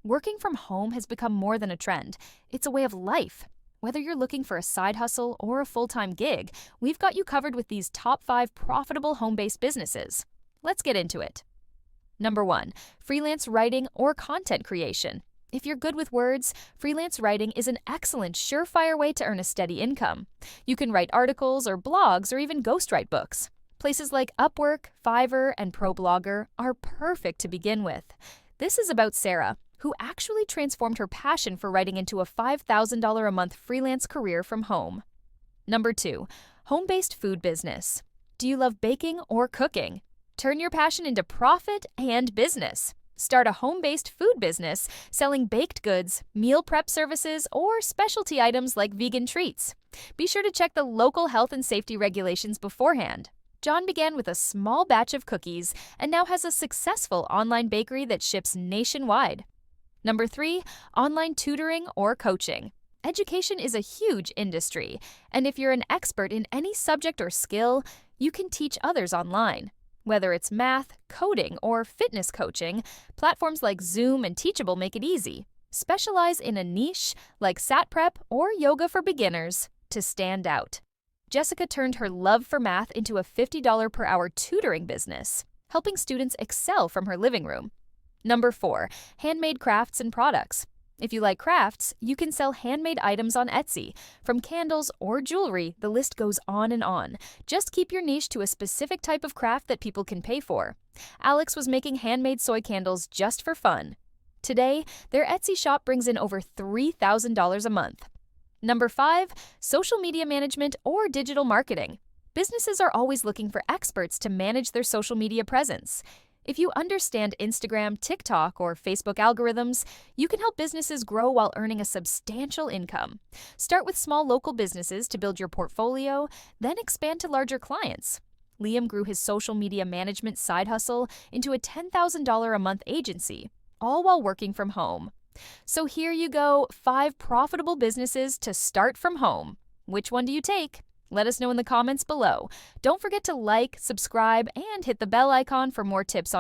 Working from home has become more than a trend. It's a way of life. Whether you're looking for a side hustle or a full-time gig, we've got you covered with these top 5 profitable home-based businesses. Let's get into it. Number 1, freelance writing or content creation. If you're good with words, freelance writing is an excellent, surefire way to earn a steady income. You can write articles or blogs or even ghostwrite books. Places like Upwork, Fiverr, and ProBlogger are perfect to begin with. This is about Sarah, who actually transformed her passion for writing into a $5,000 a month freelance career from home. Number 2, home-based food business. Do you love baking or cooking? Turn your passion into profit and business. Start a home-based food business selling baked goods, meal prep services, or specialty items like vegan treats. Be sure to check the local health and safety regulations beforehand. John began with a small batch of cookies and now has a successful online bakery that ships nationwide. Number 3, online tutoring or coaching. Education is a huge industry, and if you're an expert in any subject or skill, you can teach others online. Whether it's math, coding, or fitness coaching, platforms like Zoom and Teachable make it easy. Specialize in a niche like SAT Prep or yoga for beginners to stand out. Jessica turned her love for math into a $50 per hour tutoring business, helping students excel from her living room. Number 4, handmade crafts and products. If you like crafts, you can sell handmade items on Etsy. From candles or jewelry, the list goes on and on. Just keep your niche to a specific type of craft that people can pay for. Alex was making handmade soy candles just for fun. Today, their Etsy shop brings in over $3,000 a month. Number 5, social media management or digital marketing. Businesses are always looking for experts to manage their social media presence. If you understand Instagram, TikTok, or Facebook algorithms, you can help businesses grow while earning a substantial income. Start with small local businesses to build your portfolio, then expand to larger clients. Liam grew his social media management side hustle into a $10,000 a month agency, all while working from home. So here you go, 5 profitable businesses to start from home. Which one do you take? Let us know in the comments below. Don't forget to like, subscribe, and hit the bell icon for more tips on